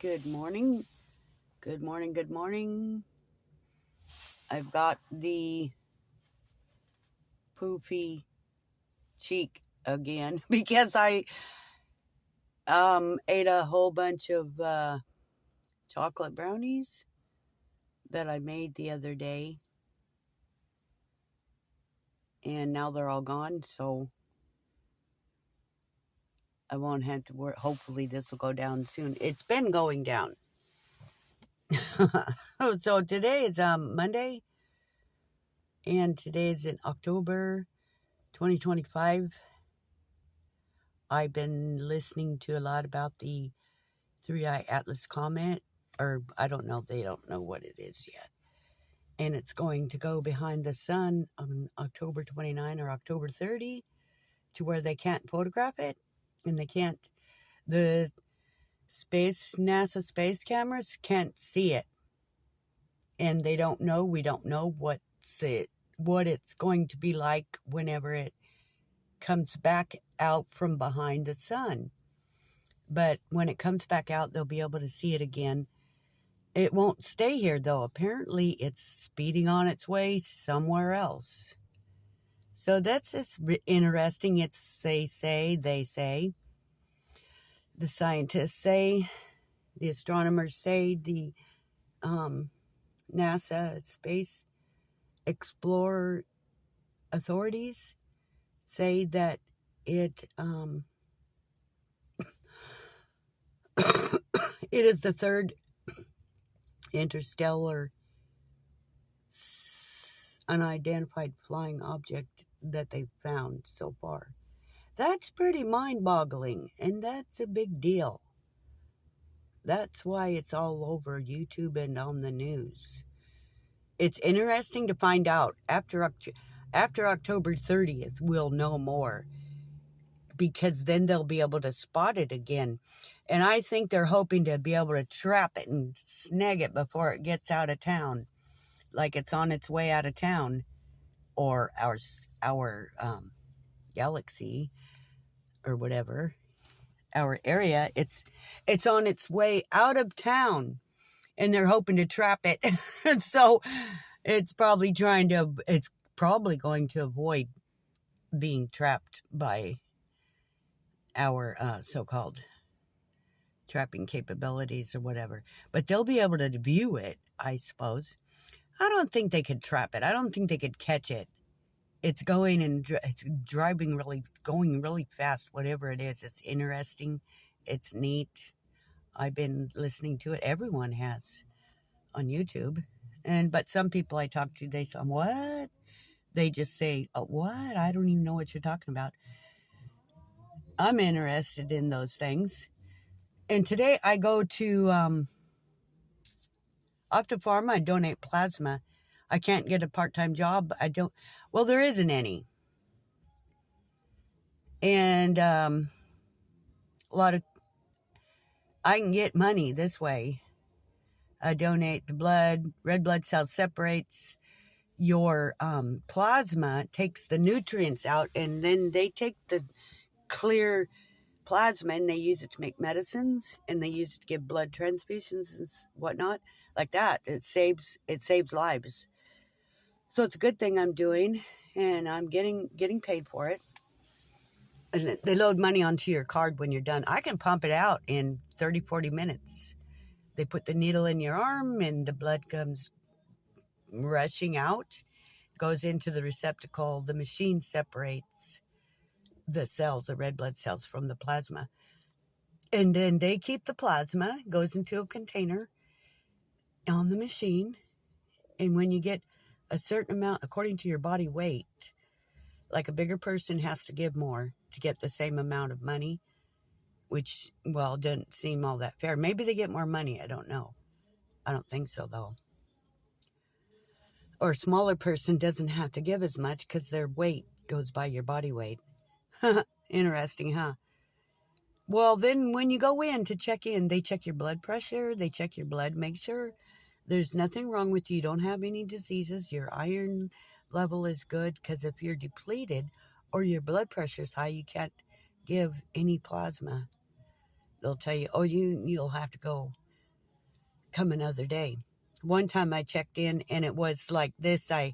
Good morning. Good morning. Good morning. I've got the poofy cheek again because I ate a whole bunch of chocolate brownies that I made the other day, and now they're all gone, so I won't have to worry. Hopefully this will go down soon. It's been going down. So today is Monday, and today is in October 2025. I've been listening to a lot about the Three-Eye Atlas Comet, or I don't know, they don't know what it is yet. And it's going to go behind the sun on October 29 or October 30 to where they can't photograph it, and the NASA space cameras can't see it. And we don't know what it's going to be like whenever it comes back out from behind the sun. But when it comes back out, they'll be able to see it again. It won't stay here, though. Apparently, it's speeding on its way somewhere else. So that's just interesting. They say, the scientists say, the astronomers say, the NASA Space Explorer authorities say that it it is the third interstellar unidentified flying object that they've found so far. That's pretty mind-boggling, and that's a big deal. That's why it's all over YouTube and on the news. It's interesting to find out after October 30th, we'll know more, because then they'll be able to spot it again. And I think they're hoping to be able to trap it and snag it before it gets out of town, like it's on its way out of town, or our galaxy, or whatever, our area. It's on its way out of town, and they're hoping to trap it. And so it's probably going to avoid being trapped by our so-called trapping capabilities or whatever. But they'll be able to view it, I suppose. I don't think they could trap it. I don't think they could catch it. It's going and it's going really fast, whatever it is. It's interesting. It's neat. I've been listening to it. Everyone has on YouTube. But some people I talk to, they say, what? They just say, what? I don't even know what you're talking about. I'm interested in those things. And today I go to Octapharma. I donate plasma. I can't get a part-time job. Well, there isn't any. And a lot of, I can get money this way. I donate the blood. Red blood cells separates your plasma, takes the nutrients out, and then they take the clear plasma and they use it to make medicines, and they use it to give blood transfusions and whatnot, like that. It saves lives. So it's a good thing I'm doing, and I'm getting paid for it. And they load money onto your card when you're done. I can pump it out in 30, 40 minutes. They put the needle in your arm, and the blood comes rushing out, goes into the receptacle. The machine separates the cells, the red blood cells, from the plasma. And then they keep the plasma, goes into a container on the machine. And when you get a certain amount, according to your body weight, like a bigger person has to give more to get the same amount of money, which, well, doesn't seem all that fair. Maybe they get more money. I don't know. I don't think so, though. Or a smaller person doesn't have to give as much because their weight goes by your body weight. Interesting, huh? Well, then when you go in to check in, they check your blood pressure, they check your blood, make sure there's nothing wrong with you. You don't have any diseases. Your iron level is good, because if you're depleted or your blood pressure is high, you can't give any plasma. They'll tell you, you'll have to go come another day. One time I checked in and it was like this. I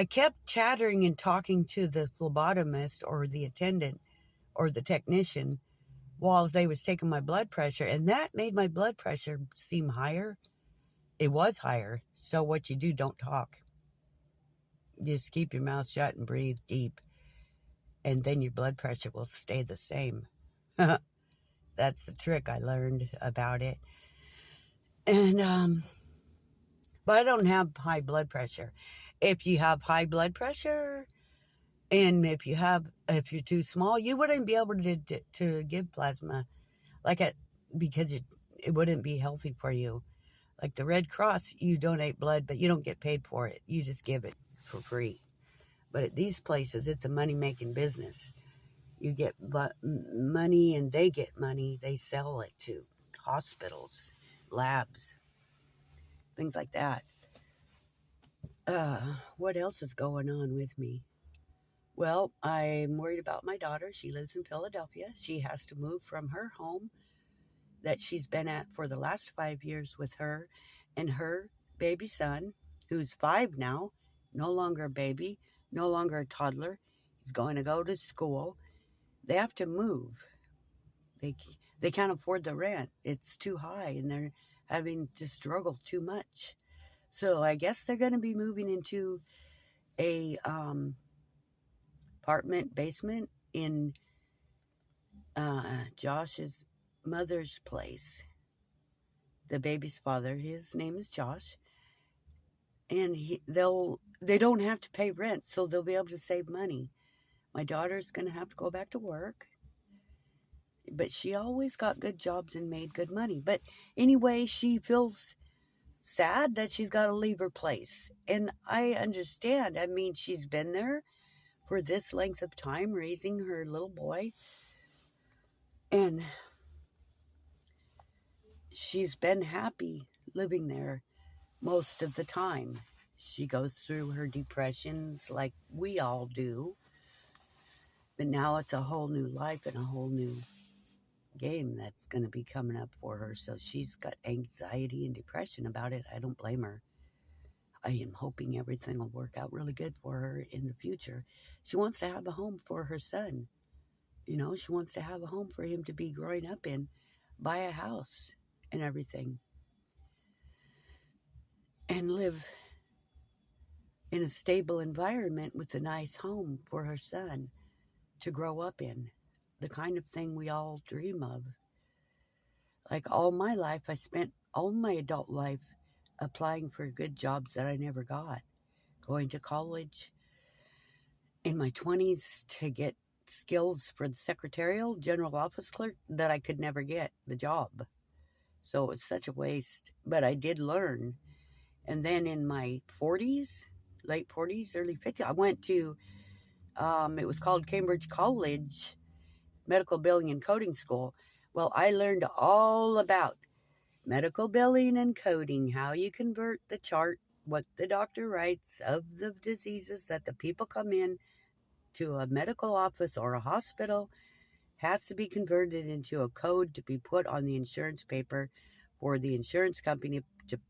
kept chattering and talking to the phlebotomist or the attendant or the technician while they was taking my blood pressure, and that made my blood pressure seem higher. It was higher. So what you do, don't talk. Just keep your mouth shut and breathe deep, and then your blood pressure will stay the same. That's the trick I learned about it. And but I don't have high blood pressure. If you have high blood pressure, and if you're too small, you wouldn't be able to give plasma like it, because it wouldn't be healthy for you. Like the Red Cross, you donate blood, but you don't get paid for it. You just give it for free. But at these places, it's a money-making business. You get money and they get money. They sell it to hospitals, labs, things like that. What else is going on with me? Well, I'm worried about my daughter. She lives in Philadelphia. She has to move from her home that she's been at for the last 5 years with her and her baby son, who's 5 now, no longer a baby, no longer a toddler. He's going to go to school. They have to move. They can't afford the rent. It's too high, and they're having to struggle too much. So I guess they're going to be moving into a apartment basement in Josh's mother's place. The baby's father, his name is Josh, and they don't have to pay rent, so they'll be able to save money. My daughter's going to have to go back to work, but she always got good jobs and made good money. But anyway, she feels sad that she's got to leave her place, and I understand. I mean, she's been there for this length of time raising her little boy, and she's been happy living there most of the time. She goes through her depressions like we all do, but now it's a whole new life and a whole new game that's going to be coming up for her. So she's got anxiety and depression about it. I don't blame her. I am hoping everything will work out really good for her in the future. She wants to have a home for her son. You know, she wants to have a home for him to be growing up in, buy a house and everything, and live in a stable environment with a nice home for her son to grow up in. The kind of thing we all dream of. Like all my life, I spent all my adult life applying for good jobs that I never got. Going to college in my 20s to get skills for the secretarial general office clerk that I could never get the job. So it was such a waste, but I did learn. And then in my 40s, late 40s, early 50s, I went to, it was called Cambridge College Medical Billing and Coding School. Well, I learned all about medical billing and coding, how you convert the chart, what the doctor writes of the diseases that the people come in to a medical office or a hospital has to be converted into a code to be put on the insurance paper for the insurance company to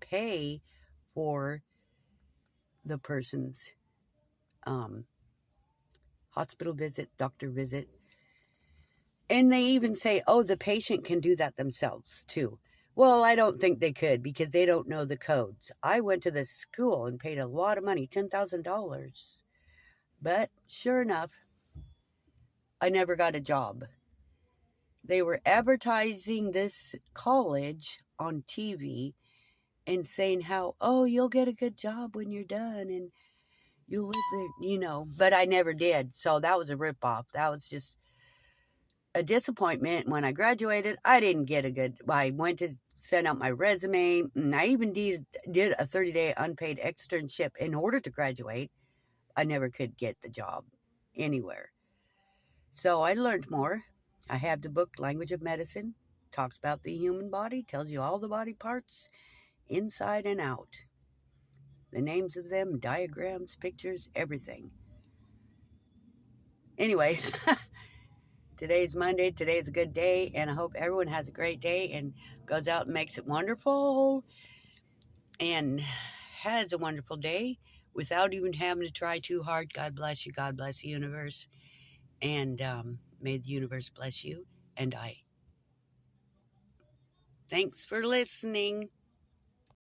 pay for the person's hospital visit, doctor visit. And they even say, oh, the patient can do that themselves too. Well, I don't think they could because they don't know the codes. I went to this school and paid a lot of money, $10,000. But sure enough, I never got a job. They were advertising this college on TV and saying how, oh, you'll get a good job when you're done and you'll live there, you know. But I never did. So that was a ripoff. That was just a disappointment. When I graduated, I didn't get I went to send out my resume, and I even did a 30-day unpaid externship in order to graduate. I never could get the job anywhere. So I learned more. I have the book Language of Medicine, talks about the human body, tells you all the body parts, inside and out. The names of them, diagrams, pictures, everything. Anyway, Today's Monday. Today's a good day, and I hope everyone has a great day and goes out and makes it wonderful and has a wonderful day without even having to try too hard. God bless you. God bless the universe. And may the universe bless you. And I. Thanks for listening.